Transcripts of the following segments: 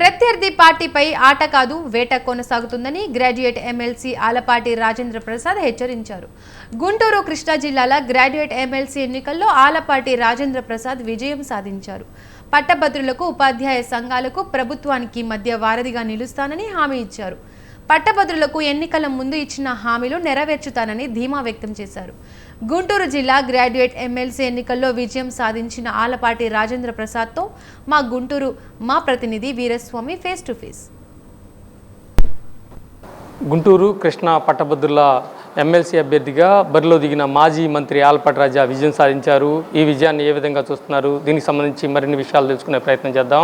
ప్రత్యర్థి పార్టీపై ఆట కాదు వేట కొనసాగుతుందని గ్రాడ్యుయేట్ ఎమ్మెల్సీ ఆలపాటి రాజేంద్ర ప్రసాద్ హెచ్చరించారు. గుంటూరు కృష్ణా జిల్లాల గ్రాడ్యుయేట్ ఎమ్మెల్సీ ఎన్నికల్లో ఆలపాటి రాజేంద్ర ప్రసాద్ విజయం సాధించారు. పట్టభద్రులకు ఉపాధ్యాయ సంఘాలకు ప్రభుత్వానికి మధ్య వారధిగా నిలుస్తానని హామీ ఇచ్చారు. పట్టభద్రులకు ఎన్నికల ముందు ఇచ్చిన హామీలు నెరవేర్చుతానని ధీమా వ్యక్తం చేశారు. గుంటూరు జిల్లా గ్రాడ్యుయేట్ ఎమ్మెల్సీ ఎన్నికల్లో విజయం సాధించిన ఆలపాటి రాజేంద్ర ప్రసాద్తో మా ప్రతినిధి Veeraswamy face to face. Guntur Krishna పట్టభద్రుల ఎమ్మెల్సీ అభ్యర్థిగా బరిలో దిగిన మాజీ మంత్రి ఆలపాటి రాజా విజయం సాధించారు. ఈ విజయాన్ని ఏ విధంగా చూస్తున్నారు, దీనికి సంబంధించి మరిన్ని విషయాలు తెలుసుకునే ప్రయత్నం చేద్దాం.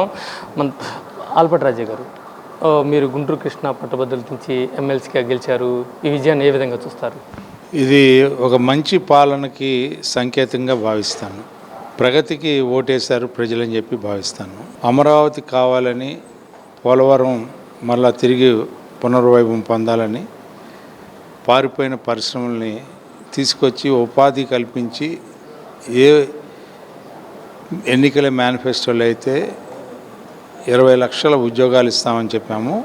ఆలపాటి రాజా గారు, మీరు గుంటూరు కృష్ణా పట్టభద్రుల నుంచి ఎమ్మెల్సీగా గెలిచారు. ఈ విజయాన్ని ఏ విధంగా చూస్తారు? ఇది ఒక మంచి పాలనకి సంకేతంగా భావిస్తాను. ప్రగతికి ఓటేశారు ప్రజలని చెప్పి భావిస్తాను. అమరావతి కావాలని, పోలవరం మళ్ళా తిరిగి పునర్వైభవం పొందాలని, పారిపోయిన పరిశ్రమల్ని తీసుకొచ్చి ఉపాధి కల్పించి ఏ ఎన్నికల మేనిఫెస్టోలో అయితే 20 లక్షల ఉద్యోగాలు ఇస్తామని చెప్పాము,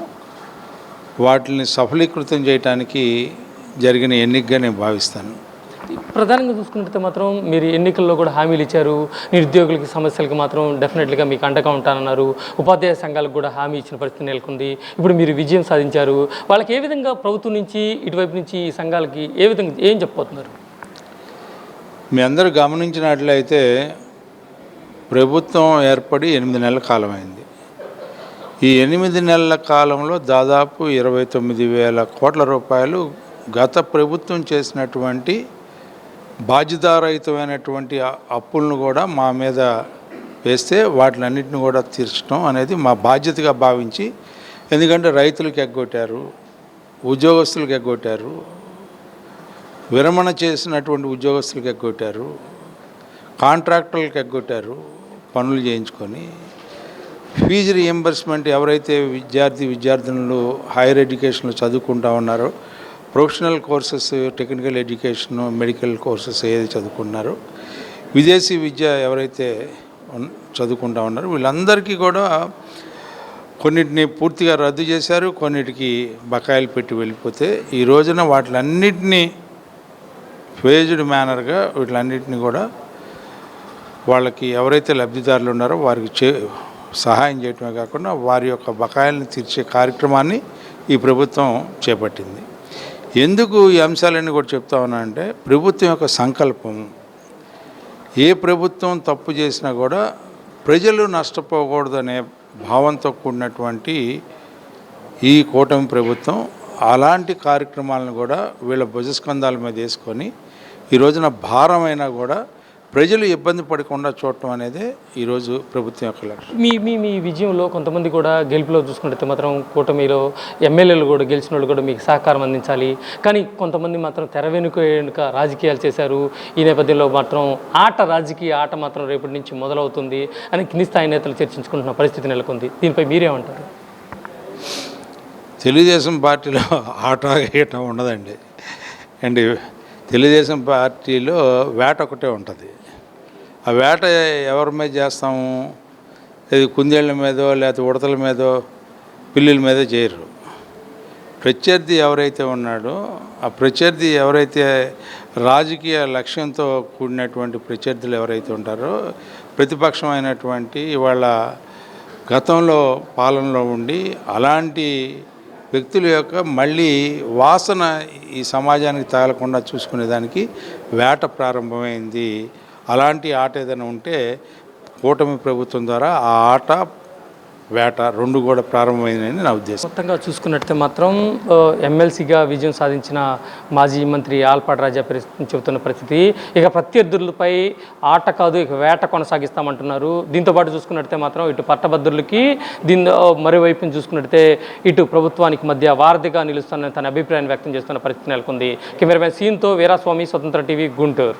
వాటిని సఫలీకృతం చేయడానికి జరిగిన ఎన్నికగా నేను భావిస్తాను. ప్రధానంగా చూసుకుంటే మాత్రం మీరు ఎన్నికల్లో కూడా హామీలు ఇచ్చారు. నిరుద్యోగులకి సమస్యలకు మాత్రం డెఫినెట్గా మీకు అండగా ఉంటానన్నారు. ఉపాధ్యాయ సంఘాలకు కూడా హామీ ఇచ్చిన పరిస్థితి నెలకొంది. ఇప్పుడు మీరు విజయం సాధించారు. వాళ్ళకి ఏ విధంగా ప్రభుత్వం నుంచి ఇటువైపు నుంచి ఈ సంఘాలకి ఏ విధంగా ఏం చెప్పబోతున్నారు? మీ అందరూ గమనించినట్లయితే ప్రభుత్వం ఏర్పడి 8 నెలల కాలం అయింది. ఈ 8 నెలల కాలంలో దాదాపు 29,000 కోట్ల రూపాయలు గత ప్రభుత్వం చేసినటువంటి బాధ్యతారహితమైనటువంటి అప్పులను కూడా మా మీద వేస్తే వాటిలన్నింటిని కూడా తీర్చడం అనేది మా బాధ్యతగా భావించి, ఎందుకంటే రైతులకు ఎగ్గొట్టారు, ఉద్యోగస్తులకు ఎగ్గొట్టారు, విరమణ చేసినటువంటి ఉద్యోగస్తులకు ఎగ్గొట్టారు, కాంట్రాక్టర్లకు ఎగ్గొట్టారు పనులు చేయించుకొని. ఫీజు రీఎంబర్స్మెంట్ ఎవరైతే విద్యార్థినులు హైయర్ ఎడ్యుకేషన్లో చదువుకుంటా ఉన్నారో, professional courses, technical education, medical courses ఏది చదువుకున్నారో, విదేశీ విద్య ఎవరైతే చదువుకుంటా ఉన్నారో వీళ్ళందరికీ కూడా కొన్నిటిని పూర్తిగా రద్దు చేశారు, కొన్నిటికి బకాయిలు పెట్టి వెళ్ళిపోతే ఈ రోజున వాటిలన్నిటినీ ఫేజ్డ్ మేనర్గా వీటిలన్నిటిని కూడా వాళ్ళకి ఎవరైతే లబ్ధిదారులు ఉన్నారో వారికి సహాయం చేయటమే కాకుండా వారి యొక్క బకాయిలను తీర్చే కార్యక్రమాన్ని ఈ ప్రభుత్వం చేపట్టింది. ఎందుకు ఈ అంశాలన్నీ కూడా చెప్తా ఉన్నా అంటే, ప్రభుత్వం యొక్క సంకల్పం, ఏ ప్రభుత్వం తప్పు చేసినా కూడా ప్రజలు నష్టపోకూడదనే భావంతో కూడినటువంటి ఈ కూటమి ప్రభుత్వం అలాంటి కార్యక్రమాలను కూడా వీళ్ళ భుజస్కంధాల మీద వేసుకొని ఈ రోజున భారమైనా కూడా ప్రజలు ఇబ్బంది పడకుండా చూడటం అనేది ఈరోజు ప్రభుత్వం యొక్క లక్ష్యం. మీ విజయంలో కొంతమంది కూడా గెలుపులో చూసుకుంటే మాత్రం కూటమిలో ఎమ్మెల్యేలు కూడా గెలిచిన వాళ్ళు కూడా మీకు సహకారం అందించాలి, కానీ కొంతమంది మాత్రం తెర వెనుక రాజకీయాలు చేశారు. ఈ నేపథ్యంలో మాత్రం రాజకీయ ఆట మాత్రం రేపటి నుంచి మొదలవుతుంది అని కింది స్థాయి నేతలు చర్చించుకుంటున్న పరిస్థితి నెలకొంది. దీనిపై మీరేమంటారు? తెలుగుదేశం పార్టీలో ఆట గీట ఉండదండి. అండ్ తెలుగుదేశం పార్టీలో వేట ఒకటే ఉంటుంది. ఆ వేట ఎవరి మీద చేస్తాము? ఇది కుందేళ్ళ మీదో లేకపోతే ఉడతల మీదో పిల్లుల మీదో చేయరు. ప్రత్యర్థి ఎవరైతే ఉన్నాడో ఆ ప్రత్యర్థి ఎవరైతే రాజకీయ లక్ష్యంతో కూడినటువంటి ప్రత్యర్థులు ఎవరైతే ఉంటారో, ప్రతిపక్షమైనటువంటి వాళ్ళ గతంలో పాలనలో ఉండి అలాంటి వ్యక్తుల యొక్క మళ్ళీ వాసన ఈ సమాజానికి తగలకుండా చూసుకునేదానికి వేట ప్రారంభమైంది. అలాంటి ఆట ఏదైనా ఉంటే కూటమి ప్రభుత్వం ద్వారా ఆ ఆట వేట రెండు కూడా ప్రారంభమైందని నా ఉద్దేశం. మొత్తంగా చూసుకున్నట్టే మాత్రం ఎమ్మెల్సీగా విజయం సాధించిన మాజీ మంత్రి ఆలపాటి రాజా చెబుతున్న పరిస్థితి, ఇక ప్రత్యర్థులపై ఆట కాదు ఇక వేట కొనసాగిస్తామంటున్నారు. దీంతోపాటు చూసుకున్నట్టే మాత్రం ఇటు పట్టభద్రులకి మరోవైపుని చూసుకున్నట్టే ఇటు ప్రభుత్వానికి మధ్య వారధిగా నిలుస్తున్న తన అభిప్రాయాన్ని వ్యక్తం చేస్తున్న పరిస్థితి నెలకొంది. కెమెరామెన్ సీన్తో వీరాస్వామి, స్వతంత్ర టీవీ, గుంటూరు.